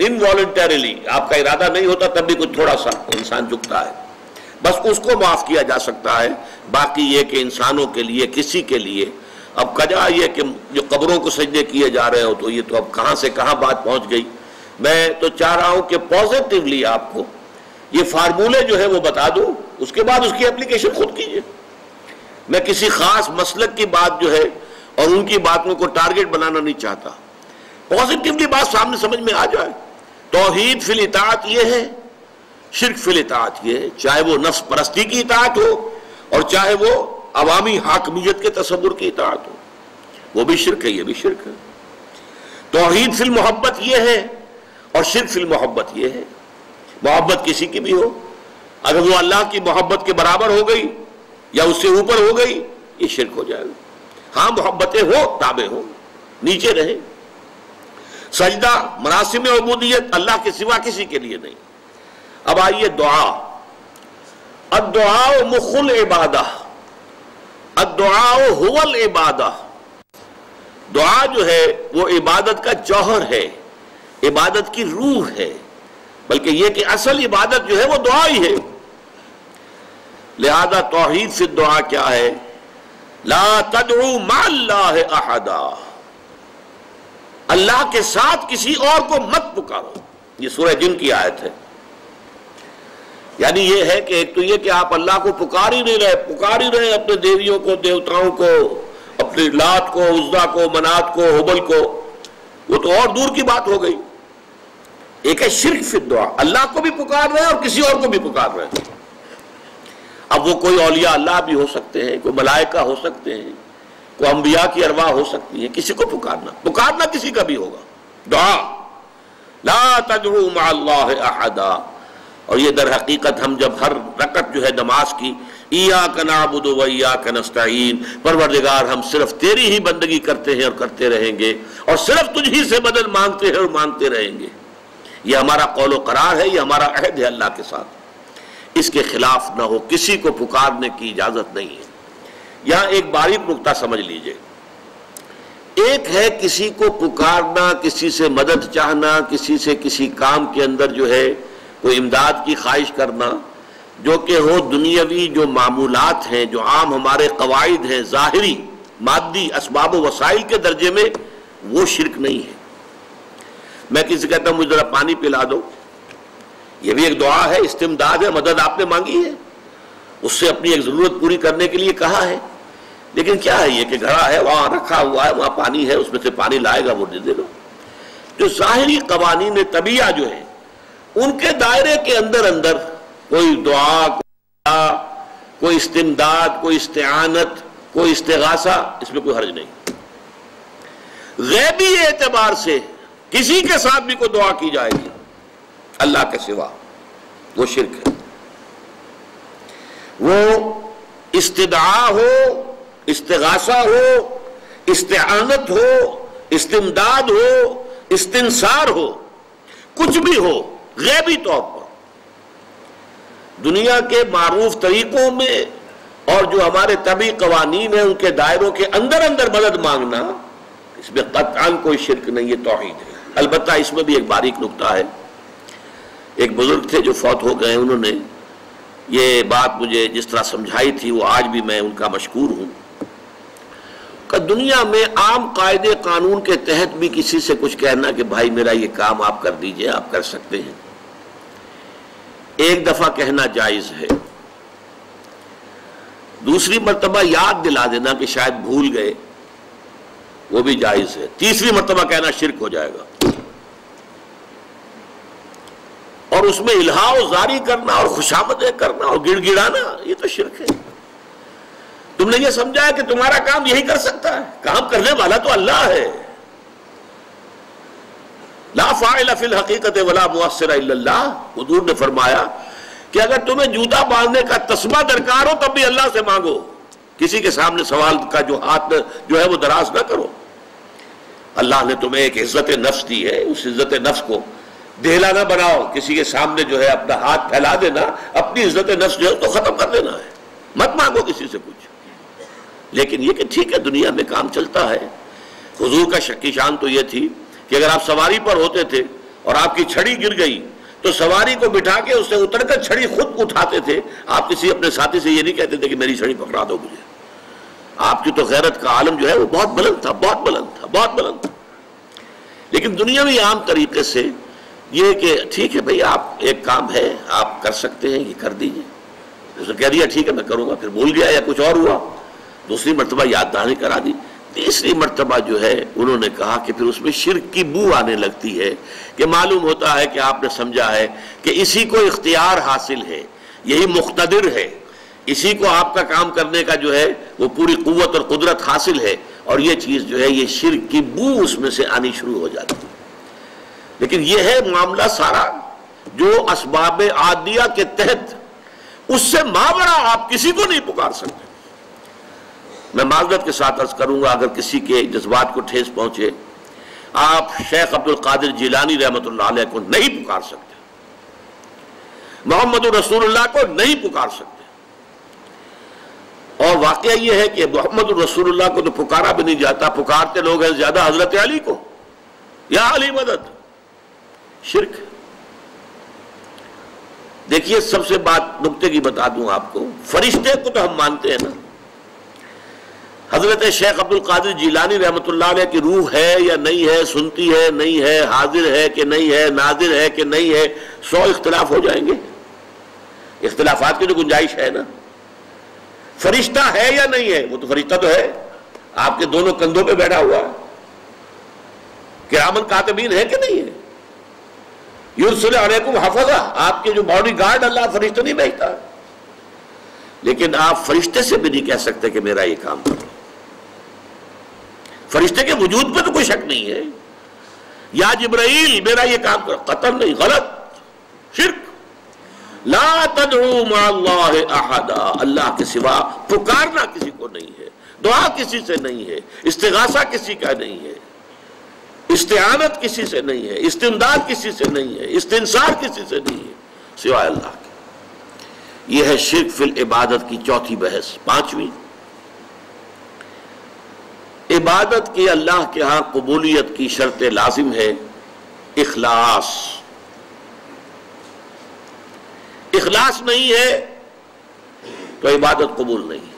انوالنٹریلی، آپ کا ارادہ نہیں ہوتا تب بھی کچھ تھوڑا سا انسان جھکتا ہے، بس اس کو معاف کیا جا سکتا ہے۔ باقی یہ کہ انسانوں کے لیے، کسی کے لیے، اب کجا یہ کہ جو قبروں کو سجدے کیے جا رہے ہو، تو یہ تو اب کہاں سے کہاں بات پہنچ گئی۔ میں تو چاہ رہا ہوں کہ پازیٹیولی آپ کو یہ فارمولے جو ہے وہ بتا دوں، اس کے بعد اس کی اپلیکیشن خود کیجئے۔ میں کسی خاص مسلک کی بات جو ہے اور ان کی باتوں کو ٹارگٹ بنانا نہیں چاہتا، پازیٹیولی بات سامنے سمجھ میں آ جائے۔ توحید فی الاطاعت یہ ہے، شرک فی الاطاعت یہ ہے، چاہے وہ نفس پرستی کی اطاعت ہو اور چاہے وہ عوامی حاکمیت کے تصور کی اطاعت ہو، وہ بھی شرک ہے، یہ بھی شرک ہے۔ توحید فی المحبت یہ ہے اور شرک فی المحبت یہ ہے۔ محبت کسی کی بھی ہو، اگر وہ اللہ کی محبت کے برابر ہو گئی یا اس سے اوپر ہو گئی، یہ شرک ہو جائے گا۔ ہاں محبتیں ہو، تابع ہو، نیچے رہیں۔ سجدہ مراسم عبودیت اللہ کے سوا کسی کے لیے نہیں۔ اب آئیے دعا۔ الدعاء مخ العبادہ، الدعاء هو العبادہ۔ دعا جو ہے وہ عبادت کا جوہر ہے، عبادت کی روح ہے، بلکہ یہ کہ اصل عبادت جو ہے وہ دعا ہی ہے۔ لہذا توحید فی الدعا کیا ہے؟ لا تدعو مع اللہ احدا، اللہ کے ساتھ کسی اور کو مت پکارو۔ یہ سورہ جن کی آیت ہے۔ یعنی یہ ہے کہ ایک تو یہ کہ آپ اللہ کو پکار ہی نہیں رہے، پکار ہی رہے اپنے دیویوں کو، دیوتاؤں کو، اپنے لات کو، عزا کو، منات کو، حبل کو، وہ تو اور دور کی بات ہو گئی۔ ایک ہے شرک فی الدعا، اللہ کو بھی پکار رہے ہیں اور کسی اور کو بھی پکار رہے ہیں۔ اب وہ کوئی اولیاء اللہ بھی ہو سکتے ہیں، کوئی ملائکہ ہو سکتے ہیں، کوئی انبیاء کی ارواح ہو سکتی ہیں، کسی کو پکارنا کسی کا بھی ہوگا۔ دعا لا تدعو مع اللہ احدا۔ اور یہ در حقیقت ہم جب ہر رکعت جو ہے نماز کی ایاک نعبد و ایاک نستعین، پروردگار ہم صرف تیری ہی بندگی کرتے ہیں اور کرتے رہیں گے، اور صرف تجھ ہی سے مدد مانگتے ہیں اور مانگتے رہیں گے، یہ ہمارا قول و قرار ہے، یہ ہمارا عہد ہے اللہ کے ساتھ۔ اس کے خلاف نہ ہو، کسی کو پکارنے کی اجازت نہیں ہے۔ یہاں ایک باریک نکتہ سمجھ لیجئے۔ ایک ہے کسی کو پکارنا، کسی سے مدد چاہنا، کسی سے کسی کام کے اندر جو ہے کوئی امداد کی خواہش کرنا، جو کہ ہو دنیاوی جو معمولات ہیں، جو عام ہمارے قواعد ہیں، ظاہری مادی اسباب و وسائل کے درجے میں، وہ شرک نہیں ہے۔ میں کسی کہتا ہوں مجھے ذرا پانی پلا دو، یہ بھی ایک دعا ہے، استمداد ہے، مدد آپ نے مانگی ہے، اس سے اپنی ایک ضرورت پوری کرنے کے لیے کہا ہے۔ لیکن کیا ہے یہ کہ گھڑا ہے، وہاں رکھا ہوا ہے، وہاں پانی ہے، اس میں سے پانی لائے گا وہ دے دو۔ جو ظاہری قوانین طبیعہ جو ہیں، ان کے دائرے کے اندر کوئی دعا، کوئی استمداد، کوئی استعانت، کوئی استغاثہ، اس میں کوئی حرج نہیں۔ غیبی اعتبار سے کسی کے ساتھ بھی کوئی دعا کی جائے گی اللہ کے سوا، وہ شرک ہے۔ وہ استدعا ہو، استغاثہ ہو، استعانت ہو، استمداد ہو، استنصار ہو، کچھ بھی ہو، غیبی طور پر دنیا کے معروف طریقوں میں اور جو ہمارے طبعی قوانین ہیں ان کے دائروں کے اندر مدد مانگنا، اس میں قطعاً کوئی شرک نہیں، یہ توحید ہے۔ البتہ اس میں بھی ایک باریک نکتہ ہے۔ ایک بزرگ تھے جو فوت ہو گئے، انہوں نے یہ بات مجھے جس طرح سمجھائی تھی، وہ آج بھی میں ان کا مشکور ہوں، کہ دنیا میں عام قاعدے قانون کے تحت بھی کسی سے کچھ کہنا کہ بھائی میرا یہ کام آپ کر دیجئے، آپ کر سکتے ہیں، ایک دفعہ کہنا جائز ہے، دوسری مرتبہ یاد دلا دینا کہ شاید بھول گئے، وہ بھی جائز ہے، تیسری مرتبہ کہنا شرک ہو جائے گا۔ اور اس میں الہا و زاری کرنا اور خوشامدیں کرنا اور گڑ گڑانا، یہ تو شرک ہے۔ تم نے یہ سمجھا ہے کہ تمہارا کام یہی کر سکتا ہے، کام کرنے والا تو اللہ ہے۔ لا فاعل فی الحقیقت ولا مؤثر الا اللہ، حضور نے فرمایا کہ اگر تمہیں جوتا باندھنے کا تسمہ درکار ہو تب بھی اللہ سے مانگو، کسی کے سامنے سوال کا جو ہاتھ جو ہے وہ دراز نہ کرو۔ اللہ نے تمہیں ایک عزت نفس دی ہے، اس عزت نفس کو دہلا نہ بناؤ، کسی کے سامنے جو ہے اپنا ہاتھ پھیلا دینا، اپنی عزت نفس جو ہے تو ختم کر دینا ہے، مت مانگو کسی سے کچھ۔ لیکن یہ کہ ٹھیک ہے دنیا میں کام چلتا ہے۔ حضور کا شکی شان تو یہ تھی کہ اگر آپ سواری پر ہوتے تھے اور آپ کی چھڑی گر گئی تو سواری کو بٹھا کے اس سے اتر کر چھڑی خود اٹھاتے تھے. آپ کسی اپنے ساتھی سے یہ نہیں کہتے تھے کہ میری چھڑی پکڑا دو مجھے. آپ کی تو غیرت کا عالم جو ہے وہ بہت بلند تھا، بہت بلند تھا، بہت بلند تھا. لیکن دنیا میں عام طریقے سے یہ کہ ٹھیک ہے بھئی آپ ایک کام ہے آپ کر سکتے ہیں یہ کر دیجئے. اس نے کہہ دیا ٹھیک ہے میں کروں گا، پھر بھول گیا یا کچھ اور ہوا. دوسری مرتبہ یاد دہانی کرا دی. تیسری مرتبہ جو ہے انہوں نے کہا کہ پھر اس میں شرک کی بو آنے لگتی ہے کہ معلوم ہوتا ہے کہ آپ نے سمجھا ہے کہ اسی کو اختیار حاصل ہے، یہی مقتدر ہے، اسی کو آپ کا کام کرنے کا جو ہے وہ پوری قوت اور قدرت حاصل ہے، اور یہ چیز جو ہے یہ شرک کی بو اس میں سے آنی شروع ہو جاتی ہے. لیکن یہ ہے معاملہ سارا جو اسباب عادیہ کے تحت، اس سے مابڑا آپ کسی کو نہیں پکار سکتے. میں معذرت کے ساتھ عرض کروں گا اگر کسی کے جذبات کو ٹھیس پہنچے، آپ شیخ عبد القادر جیلانی رحمۃ اللہ علیہ کو نہیں پکار سکتے، محمد رسول اللہ کو نہیں پکار سکتے. اور واقعہ یہ ہے کہ محمد رسول اللہ کو تو پکارا بھی نہیں جاتا، پکارتے لوگ ہیں زیادہ حضرت علی کو، یا علی مدد. شرک. دیکھیے سب سے بات نکتے کی بتا دوں آپ کو، فرشتے کو تو ہم مانتے ہیں نا. حضرت شیخ عبد القادر جیلانی رحمۃ اللہ علیہ کی روح ہے یا نہیں ہے، سنتی ہے نہیں ہے، حاضر ہے کہ نہیں ہے، ناظر ہے کہ نہیں ہے، 100 اختلاف ہو جائیں گے. اختلافات کی جو گنجائش ہے نا. فرشتہ ہے یا نہیں ہے؟ وہ تو فرشتہ تو ہے، آپ کے دونوں کندھوں پہ بیٹھا ہوا ہے. کرامن کاتبین ہے کہ نہیں ہے؟ یرسل علیکم حفظہ، آپ کے جو باڈی گارڈ اللہ فرشتہ نہیں بھیجتا. لیکن آپ فرشتے سے بھی نہیں کہہ سکتے کہ میرا یہ کام کرو. فرشتے کے وجود پہ تو کوئی شک نہیں ہے. یا جبرائیل میرا یہ کام کرو، قطعاً نہیں، غلط، شرک. لا تدعو مع اللہ احدا، اللہ کے سوا پکارنا کسی کو نہیں ہے، دعا کسی سے نہیں ہے، استغاثہ کسی کا نہیں ہے، استعانت کسی سے نہیں ہے، استمداد کسی سے نہیں ہے، استنصار کسی سے نہیں ہے سوائے اللہ کے. یہ ہے شرک فی العبادت کی چوتھی بحث. پانچویں، عبادت کی اللہ کے ہاں قبولیت کی شرط لازم ہے اخلاص. اخلاص نہیں ہے تو عبادت قبول نہیں.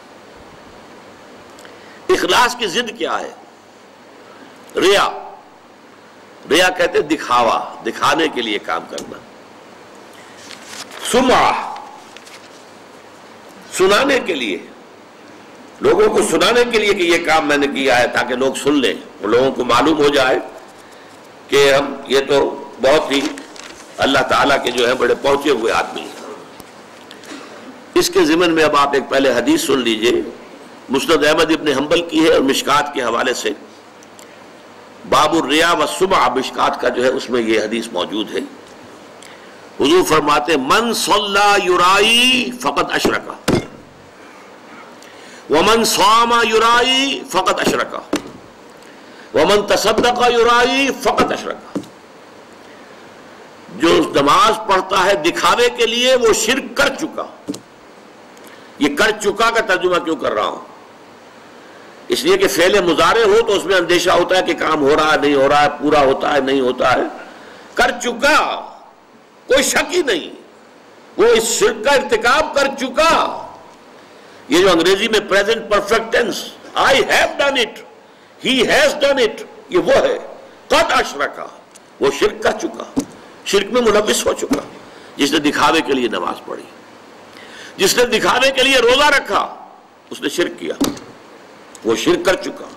اخلاص کی ضد کیا ہے؟ ریا. ریا کہتے دکھاوا، دکھانے کے لیے کام کرنا. سمعہ، سنانے کے لیے، لوگوں کو سنانے کے لیے کہ یہ کام میں نے کیا ہے تاکہ لوگ سن لیں، اور لوگوں کو معلوم ہو جائے کہ ہم یہ تو بہت ہی اللہ تعالیٰ کے جو ہے بڑے پہنچے ہوئے آدمی ہیں. اس کے ضمن میں اب آپ ایک پہلے حدیث سن لیجئے، مسند احمد ابن حنبل کی ہے اور مشکات کے حوالے سے. باب الریا والسمعہ، مشکات کا جو ہے اس میں یہ حدیث موجود ہے. حضور فرماتے من صلی یرائی فقد اشرک، ومن صام یرائی فقد اشرک، ومن تصدق یرائی فقد اشرک. جو نماز پڑھتا ہے دکھاوے کے لیے وہ شرک کر چکا. یہ کر چکا کا ترجمہ کیوں کر رہا ہوں؟ اس لیے کہ فعل مضارع ہو تو اس میں اندیشہ ہوتا ہے کہ کام ہو رہا ہے نہیں ہو رہا ہے، پورا ہوتا ہے نہیں ہوتا ہے. کر چکا، کوئی شک ہی نہیں، وہ اس شرک کا ارتکاب کر چکا. یہ جو انگریزی میں present perfect tense, I have done it, he has done it، یہ وہ ہے. قد اشرکا، وہ شرک کر چکا، شرک میں ملوث ہو چکا. جس نے دکھاوے کے لیے نماز پڑھی، جس نے دکھاوے کے لیے روزہ رکھا، اس نے شرک کیا، وہ شرک کر چکا.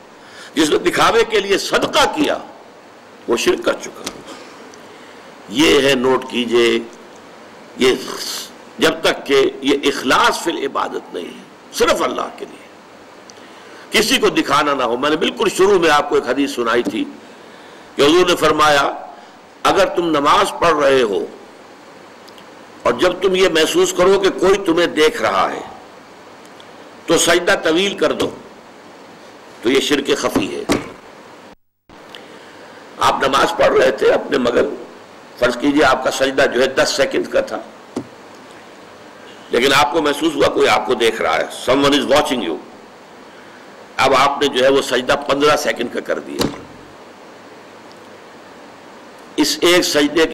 جس نے دکھاوے کے لیے صدقہ کیا، وہ شرک کر چکا. یہ ہے، نوٹ کیجئے، یہ جب تک کہ یہ اخلاص فی العبادت نہیں ہے، صرف اللہ کے لیے، کسی کو دکھانا نہ ہو. میں نے بالکل شروع میں آپ کو ایک حدیث سنائی تھی کہ حضور نے فرمایا اگر تم نماز پڑھ رہے ہو اور جب تم یہ محسوس کرو کہ کوئی تمہیں دیکھ رہا ہے تو سجدہ طویل کر دو، تو یہ شرک خفی ہے. آپ نماز پڑھ رہے تھے اپنے مگر فرض کیجئے آپ کا سجدہ جو ہے 10 سیکنڈ کا تھا، لیکن آپ کو محسوس ہوا کوئی آپ کو دیکھ رہا ہے، someone is watching you. اب آپ نے جو ہے وہ سجدہ 15 سیکنڈ کا کر دیا. اس ایک سجدے